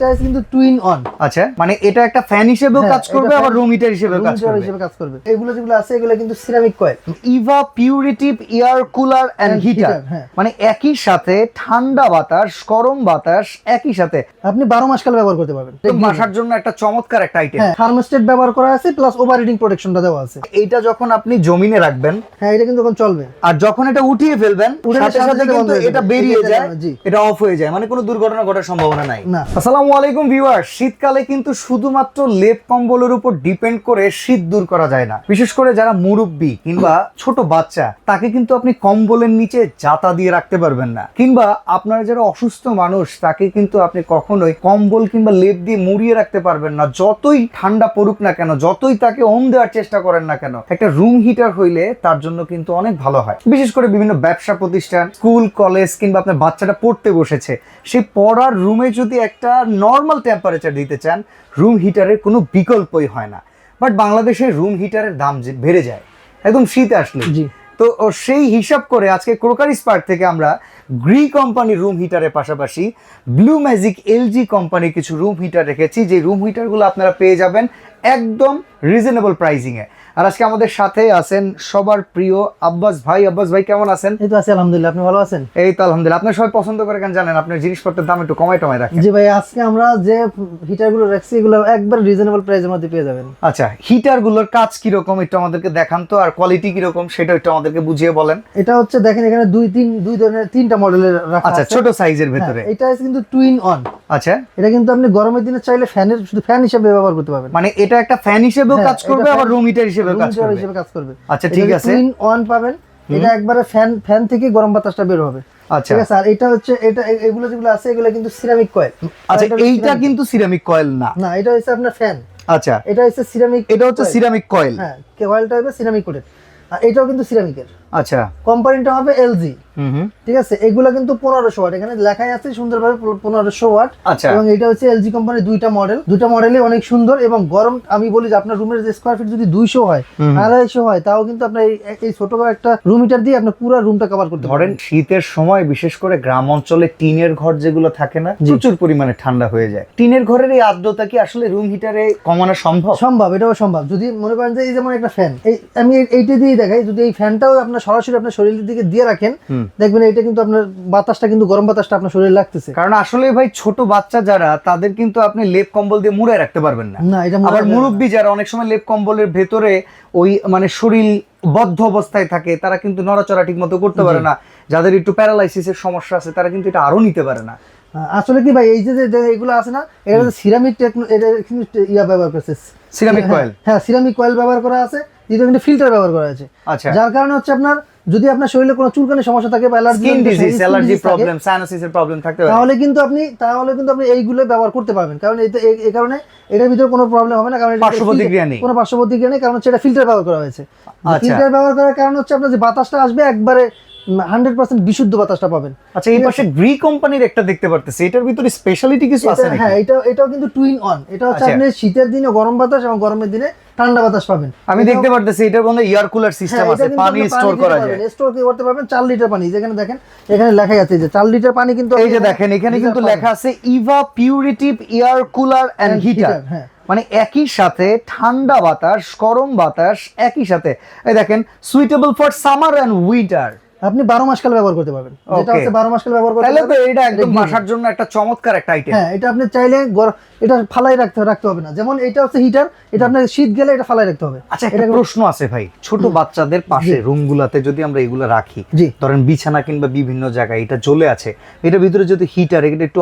এটা কিন্তু twin on. আচ্ছা, মানে এটা একটা ফ্যান হিসেবেও কাজ করবে আবার রুম হিটার হিসেবেও কাজ করবে। এগুলো যেগুলো আছে এগুলো কিন্তু সিরামিক কয়েল। ইভা পিউরিটিভ এয়ার কুলার এন্ড হিটার, মানে একই সাথে ঠান্ডা বাতাস, গরম বাতাস একই সাথে আপনি 12 মাস কাল ব্যবহার করতে পারবেন। বাসার জন্য একটা চমৎকার একটা আইটেম। থার্মোস্টেট ব্যবহার করা আছে প্লাস ওভারহিটিং প্রোটেকশনটা দেওয়া আছে। এটা যখন আপনি জমিনে রাখবেন, হ্যাঁ এটা কিন্তু তখন চলবে। আর যখন এটা উঠিয়ে ফেলবেন সাথে সাথে কিন্তু এটা বেরিয়ে যায়, এটা অফ হয়ে যায়, মানে কোনো দুর্ঘটনা ঘটার সম্ভাবনা নাই। আসসালামু আলাইকুম ভিউয়ার, শীতকালে কিন্তু শুধুমাত্র লেপ কম্বলের উপর ডিপেন্ড করে শীত দূর করা যায় না। বিশেষ করে যারা মুরব্বী কিংবা ছোট বাচ্চা, তাকে কিন্তু আপনি কম্বলের নিচে জাতা দিয়ে রাখতে পারবেন না, কিংবা আপনারা যারা অসুস্থ মানুষ তাকে কিন্তু আপনি কখনোই কম্বল কিংবা লেপ দিয়ে মুড়িয়ে রাখতে পারবেন না। যতই ঠান্ডা পড়ুক না কেন, যতই তাকে ওম দেওয়ার চেষ্টা করেন না কেন, একটা রুম হিটার হইলে তার জন্য কিন্তু অনেক ভালো হয়। বিশেষ করে বিভিন্ন ব্যবসা প্রতিষ্ঠান, স্কুল, কলেজ কিংবা আপনার বাচ্চাটা পড়তে বসেছে, সেই পড়ার রুমে যদি একটা নর্মাল টেম্পারেচার দিতে চান, রুম হিটারের কোনো বিকল্পই হয় না। বাট বাংলাদেশে রুম হিটারের দাম বেড়ে যায় একদম শীত আসলে। তো সেই হিসাব করে আজকে ক্রোকারি স্পার্ক থেকে আমরা গ্রি কোম্পানির রুম হিটারের পাশাপাশি ব্লু ম্যাজিক এলজি কোম্পানির কিছু রুম হিটার রেখেছি, যে রুম হিটারগুলো আপনারা পেয়ে যাবেন একদম রিজনেবল প্রাইসিংয়ে। আর আজকে আমাদের সাথে আছেন সবার প্রিয় আব্বাস ভাই। আব্বাস ভাই কেমন আছেন? এই তো আছি আলহামদুলিল্লাহ, আপনি ভালো আছেন? এই তো আলহামদুলিল্লাহ। আপনার সবাই পছন্দ করে কেন জানেন, আপনার জিনিসপত্রের দাম একটু কমায় রাখেন। জি ভাই, আজকে আমরা যে হিটারগুলো রাখছি এগুলো একবার রিজনেবল প্রাইসের মধ্যে পেয়ে যাবেন। আচ্ছা, হিটারগুলোর কাজ কি রকম একটু আমাদেরকে দেখান তো, আর কোয়ালিটি কি রকম সেটা একটু আমাদেরকে বুঝিয়ে বলেন। এটা হচ্ছে দেখেন এখানে দুই ধরনের তিনটা মডেলের রাখা আছে। আচ্ছা, ছোট সাইজের ভিতরে। এটা কিন্তু টুইন অন। আচ্ছা, এটা কিন্তু আপনি গরমের দিনে চাইলে শুধু ফ্যান হিসেবে ব্যবহার করতে পারবেন। মানে এটা একটা ফ্যান হিসেবেও কাজ করবে আবার রুম হিটার হিসেবেও কাজ করবে। আচ্ছা ঠিক আছে, টুইন অন পাবেন। এটা একবারে ফ্যান থেকে গরম বাতাসটা বের হবে। আচ্ছা ঠিক আছে। আর এটা হচ্ছে এগুলো যেগুলো আছে এগুলো কিন্তু সিরামিক কয়েল। আচ্ছা, এইটা কিন্তু সিরামিক কয়েল না। না, এটা হচ্ছে আপনার ফ্যান। আচ্ছা, এটা হচ্ছে সিরামিক। এটা হচ্ছে সিরামিক কয়েল। হ্যাঁ, কয়েলটা হবে সিরামিক কোটেড। আর এটাও কিন্তু সিরামিকের। আচ্ছা, কোম্পানিটা হবে এলজি। ঠিক আছে। এগুলো কিন্তু 1500 ওয়াট, এখানে লেখাই আছে সুন্দরভাবে 1500 ওয়াট। আচ্ছা, এবং এটা হচ্ছে এলজি কোম্পানির দুইটা মডেলই অনেক সুন্দর। এবং গরম আমি বলি যে আপনার রুমের যে স্কয়ার ফিট যদি 200 হয়, 250 হয়, তাও কিন্তু আপনার এই ছোট একটা রুম হিটার দিয়ে আপনি পুরো রুমটা কভার করতে পারেন। ধরেন শীতের সময় বিশেষ করে গ্রাম অঞ্চলে টিনের ঘর যেগুলো থাকে না, প্রচুর পরিমাণে ঠান্ডা হয়ে যায়। টিনের ঘরের এই আর্দ্রতা কি আসলে রুম হিটারে কমানো সম্ভব? এটাও সম্ভব। যদি মনে করেন যে এই যেমন একটা ফ্যান, আমি এইটা দিয়ে দেখাই, যদি এই ফ্যানটাও আপনার সরাসরি আপনার শরীরের দিকে দিয়ে রাখেন, দেখবেন এটা কিন্তু আপনার বাতাসটা কিন্তু গরম বাতাসটা আপনার শরীরে লাগতেছে। কারণ আসলে ভাই ছোট বাচ্চা যারা, তাদের কিন্তু আপনি লেপ কম্বল দিয়ে মুড়ে রাখতে পারবেন না। আবার মুরব্বী যারা, অনেক সময় লেপ কম্বলের ভেতরে ওই মানে শরীর বদ্ধ অবস্থায় থাকে, তারা কিন্তু নড়াচড়া ঠিক মতো করতে পারে না। যাদের একটু প্যারালাইসিসের সমস্যা আছে, তারা কিন্তু এটা আরো নিতে পারে না। আসলে কি ভাই, এই যে এগুলো আছে না, এটা সিরামিক ব্যবহার করছে, সিরামিক কয়েল। হ্যাঁ, সিরামিক কয়েল ব্যবহার করা আছে, যেটা কিন্তু ফিল্টার ব্যবহার করা আছে। আচ্ছা, যার কারণে হচ্ছে আপনার যদি আপনার শরীরে কোনো চুলকানির সমস্যা থাকে বা অ্যালার্জি প্রবলেম, সাইনাসিসের প্রবলেম থাকতে পারে, তাহলে কিন্তু আপনি এইগুলো ব্যবহার করতে পারবেন। কারণ এই কারণে এটার ভিতরে কোনো প্রবলেম হবে না, কারণ কোনো পার্শ্ব প্রতিক্রিয়া নেই, কারণ সেটা ফিল্টার ব্যবহার করা হয়েছে। ফিল্টার ব্যবহার করার কারণে হচ্ছে আপনার যে বাতাসটা আসবে একবারে 100% বিশুদ্ধ বাতাসটা পাবেন। আচ্ছা, এই পাশে গ্রি কোম্পানির একটা দেখতে পারতেছি, এটার ভিতরে স্পেশালিটি কিছু আছে নাকি? হ্যাঁ, এটাও কিন্তু টুইন অন। এটা হচ্ছে আপনি শীতের দিনে গরম বাতাস এবং গরমের দিনে ঠান্ডা বাতাস পাবেন। আমি দেখতে পারতেছি এটার মধ্যে এয়ার কুলার সিস্টেম আছে, পানি স্টোর করা যায়, স্টোর করতে পারবেন 4 লিটার পানি। যেখানে দেখেন এখানে লেখা আছে যে 4 লিটার পানি, কিন্তু এই যে দেখেন এখানে কিন্তু লেখা আছে ইভা পিউরিটিভ এয়ার কুলার এন্ড হিটার, মানে একই সাথে ঠান্ডা বাতাস, গরম বাতাস একই সাথে। এই দেখেন, suitable for summer and winter. আপনি 12 মাস কাল ব্যবহার করতে পারবেন। যেটা হচ্ছে 12 মাস কাল ব্যবহার করতে পারবেন, তাহলে তো এটা একদম বাসার জন্য একটা চমৎকার একটা আইটেম। হ্যাঁ, এটা আপনি চাইলে এটা ফালাই রাখতে হবে না। যেমন এটা হচ্ছে হিটার, এটা আপনার শীত গেলে এটা ফালাই রাখতে হবে। আচ্ছা, একটা প্রশ্ন আছে ভাই, ছোট বাচ্চাদের পাশে রুমগুলোতে যদি আমরা এগুলো রাখি, ধরেন বিছানা কিংবা বিভিন্ন জায়গায় এটা জ্বলে আছে, এটার ভিতরে যদি হিটার, এটা একটু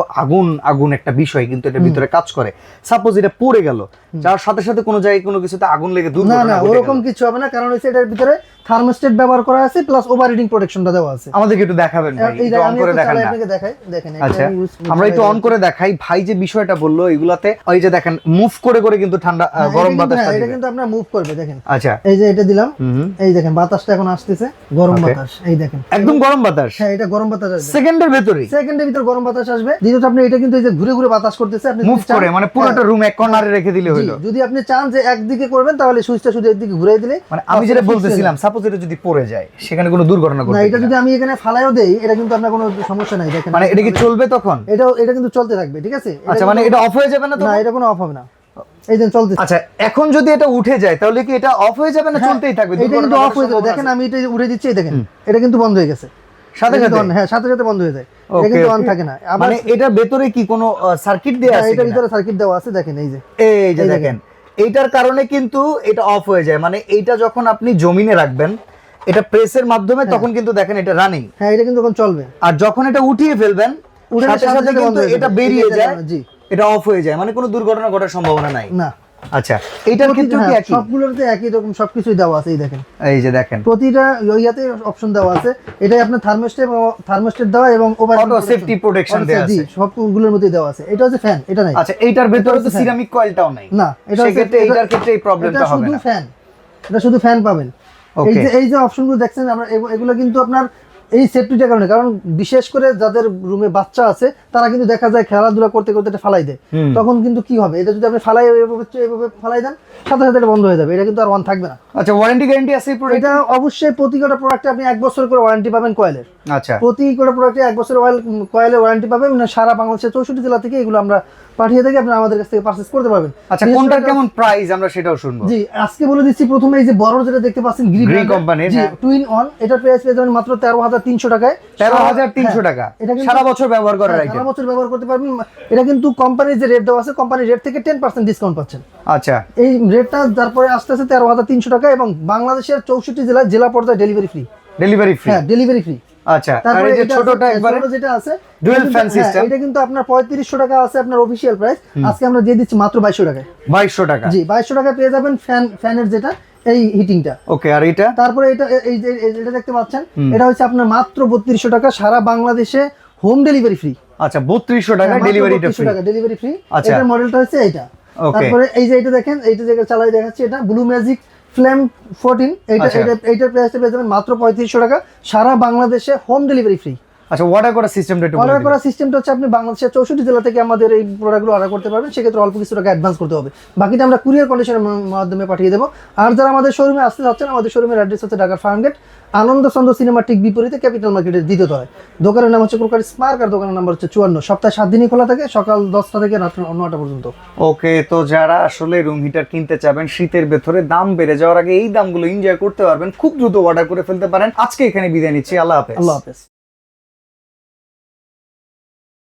আগুন একটা বিষয় কিন্তু এটার ভিতরে কাজ করে। সাপোজ এটা পড়ে গেল, যার সাথে সাথে কোনো জায়গায় কোনো কিছুতে আগুন লেগে দুর্ঘটনা ঘটে গেল, না ওরকম কিছু হবে না। কারণ হচ্ছে এটার ভিতরে থার্মোস্টেট ব্যবহার করা আছে প্লাস ওভারহিটিং প্রোটেকশনটা দেওয়া আছে। আমাদেরকে একটু দেখাবেন ভাই, একটু অন করে দেখান না? দেখেন, আচ্ছা, আমরা একটু অন করে দেখাই। ভাই যে বিষয়টা বললো, এগুলাতে ওই যে দেখেন মুভ করে কিন্তু ঠান্ডা গরম বাতাসটা দিবে, এটা কিন্তু আপনারা মুভ করবে। দেখেন, আচ্ছা এই যে এটা দিলাম, এই দেখেন বাতাসটা এখন আসতেছে, গরম বাতাস। এই দেখেন একদম গরম বাতাস। হ্যাঁ, এটা গরম বাতাস আসবে সেকেন্ডের ভিতর গরম বাতাস আসবে। দ্বিতীয়ত আপনি এটা কিন্তু এই যে ঘুরে ঘুরে বাতাস করতেছে, আপনি মুভ করে, মানে পুরোটা রুম এক কর্নারে রেখে দিলে হলো। যদি আপনি চান যে একদিকে করবেন, তাহলে সুইচটা শুধু একদিকে ঘুরিয়ে দিলে, মানে আমি যেটা বলতেছিলাম, সাপোজ সাপোজ এটা যদি পড়ে যায় সেখানে কোনো দুর্ঘটনা ঘটবে না, এটা যদি আমি এখানে ফালাইও দেই এটা কিন্তু আপনার কোনো সমস্যা নাই। দেখেন মানে এটা কি চলবে তখন? এটা কিন্তু চলতে থাকবে, ঠিক আছে? আচ্ছা, মানে এটা অফ হয়ে যাবে না তো? না, এটা কোনো অফ হবে না, এই যে চলতে। আচ্ছা, এখন যদি এটা উঠে যায় তাহলে কি এটা অফ হয়ে যাবে না চলতেই থাকবে? এটা কিন্তু অফ হয়ে যাবে। দেখেন আমি এটা উড়ে দিচ্ছি, দেখেন এটা কিন্তু বন্ধ হয়ে গেছে সাথে সাথে। হ্যাঁ, সাথে সাথে বন্ধ হয়ে যায়, এটা কিন্তু অন থাকে না। মানে এটা ভেতরে কি কোনো সার্কিট দেয়া আছে? এটা ভিতরে সার্কিট দেওয়া আছে, দেখেন এই যে দেখেন, এইটার কারণে কিন্তু এটা অফ হয়ে যায়। মানে এইটা যখন আপনি জমিনে রাখবেন এটা প্রেসের মাধ্যমে, তখন কিন্তু দেখেন এটা রানিং। হ্যাঁ, এটা কিন্তু তখন চলবে। আর যখন এটা উঠিয়ে ফেলবেন সাথে সাথে কিন্তু এটা বেরিয়ে যায়, জি, এটা অফ হয়ে যায়। মানে কোনো দুর্ঘটনা ঘটার সম্ভাবনা নাই না। আচ্ছা, এইটার ক্ষেত্রে কি একই? সবগুলোতে একই রকম সবকিছুই দেওয়া আছে, এই দেখেন, এই যে দেখেন প্রতিটা ইয়াতে অপশন দেওয়া আছে। এটাই আপনার থার্মোস্টেট দেওয়া এবং অটো সেফটি প্রোটেকশন দেওয়া আছে, সবগুলোর মধ্যে দেওয়া আছে। এটা হচ্ছে ফ্যান, এটা নাই। আচ্ছা, এইটার ভিতরে তো সিরামিক কয়েলটাও নাই না, এটা সেক্ষেত্রে এইটার ক্ষেত্রে এই প্রবলেমটা হবে শুধু না। ফ্যান, এটা শুধু ফ্যান পাবেন। এই যে অপশনগুলো দেখছেন আমরা, এগুলো কিন্তু আপনার এই সেফটিটার কারণে, কারণ বিশেষ করে যাদের রুমে বাচ্চা আছে তারা কিন্তু দেখা যায় খেলাধুলা করতে করতে এটা ফালাই দেয়, তখন কিন্তু কি হবে, এটা যদি আপনি এভাবে ফালাই দেন সাথে সাথে এটা বন্ধ হয়ে যাবে, এটা কিন্তু আর অন থাকবে না। আচ্ছা, ওয়ারেন্টি গ্যারান্টি আছে এই প্রোডাক্ট? এটা অবশ্যই প্রতি কটা প্রোডাক্টে আপনি 1 বছর করে ওয়ারেন্টি পাবেন কয়েলের। আচ্ছা, প্রতি কটা প্রোডাক্টে 1 বছর কয়েলের ওয়ারেন্টি পাবেন। সারা বাংলাদেশের 64 জেলা থেকে এগুলো আমরা পাঠিয়ে থাকি, আপনি আমাদের কাছ থেকে পারচেজ করতে পারবেন। আচ্ছা, কোনটার কেমন প্রাইস আমরা সেটাও শুনবো। জি, আজকে বলে দিচ্ছি। প্রথমে এই যে বড় যেটা দেখতে পাচ্ছেন গ্রি কোম্পানির, জি, 2 in 1, এটার প্রাইস পেয়ে যাবেন মাত্র 13,300 টাকায়। 13,300 টাকা, সারা বছর ব্যবহার করার আইটেম, সারা বছর ব্যবহার করতে পারবেন। এটা কিন্তু কোম্পানির যে রেট দেওয়া আছে, কোম্পানির রেট থেকে 10% ডিসকাউন্ট পাচ্ছেন। আচ্ছা, এই রেটটা তারপরে আসতে আসতে 13,300 টাকা, এবং বাংলাদেশের 64 জেলা পর্যায়ে ডেলিভারি ফ্রি। Delivery free? হ্যাঁ, ডেলিভারি ফ্রি। আচ্ছা, আর এই যে ছোটটা একবারে যেটা আছে ডুয়াল ফ্যান সিস্টেম, এটা কিন্তু আপনার 3500 টাকা আছে আপনার অফিশিয়াল প্রাইস। আজকে আমরা দিয়ে দিচ্ছি মাত্র 2200 টাকায়। 2200 টাকা? জি, 2200 টাকা পেয়ে যাবেন ফ্যানের যেটা এই হিটিংটা। ওকে, আর এটা? তারপরে এটা এই যে এটা দেখতে পাচ্ছেন, এটা হচ্ছে আপনার মাত্র 3200 টাকা, সারা বাংলাদেশে হোম ডেলিভারি ফ্রি। আচ্ছা, 3200 টাকা ডেলিভারিটা ফ্রি? টাকা ডেলিভারি ফ্রি। আচ্ছা, এটার মডেলটা হচ্ছে এইটা। তারপরে এই যে এটা দেখেন, এইটা জায়গা চালাই দেখাচ্ছি, এটা ব্লু ম্যাজিক ফ্লেম 14, এইটার প্রাইসটা পেয়ে যাবেন মাত্র 3500 টাকা, সারা বাংলাদেশে হোম ডেলিভারি ফ্রি। আচ্ছা, অর্ডার করার সিস্টেমটা একটু বলুন। অর্ডার করার সিস্টেমটা হচ্ছে আপনি বাংলাদেশের 64 জেলা থেকে আমাদের এই প্রোডাক্টগুলো অর্ডার করতে পারবেন। সেক্ষেত্রে অল্প কিছু টাকা অ্যাডভান্স করতে হবে, বাকিটা আমরা কুরিয়ার কন্ডিশনের মাধ্যমে পাঠিয়ে দেবো। আর যারা আমাদের শোরুমে আসতে চাচ্ছেন, আমাদের শোরুমের অ্যাড্রেস হচ্ছে ঢাকার ফার্মগেট, আনন্দচন্দ্র সিনেমা ঠিক বিপরীতে, ক্যাপিটাল মার্কেটের দ্বিতীয় তলায়। দোকানের নাম হচ্ছে ক্রোকারি স্পার্ক, আর দোকানের নাম্বার হচ্ছে 54। সপ্তাহে 7 দিনই খোলা থাকে, সকাল 10টা থেকে রাত 9টা পর্যন্ত। ওকে, তো যারা আসলে রুম হিটার কিনতে চাবেন শীতের ভেতরে, দাম বেড়ে যাওয়ার আগে এই দামগুলো এনজয় করতে পারবেন, খুব দ্রুত অর্ডার করে ফেলতে পারেন। আজকে এখানে বিদায় নিচ্ছি, আল্লাহ হাফেজ। আল্লাহ হাফেজ।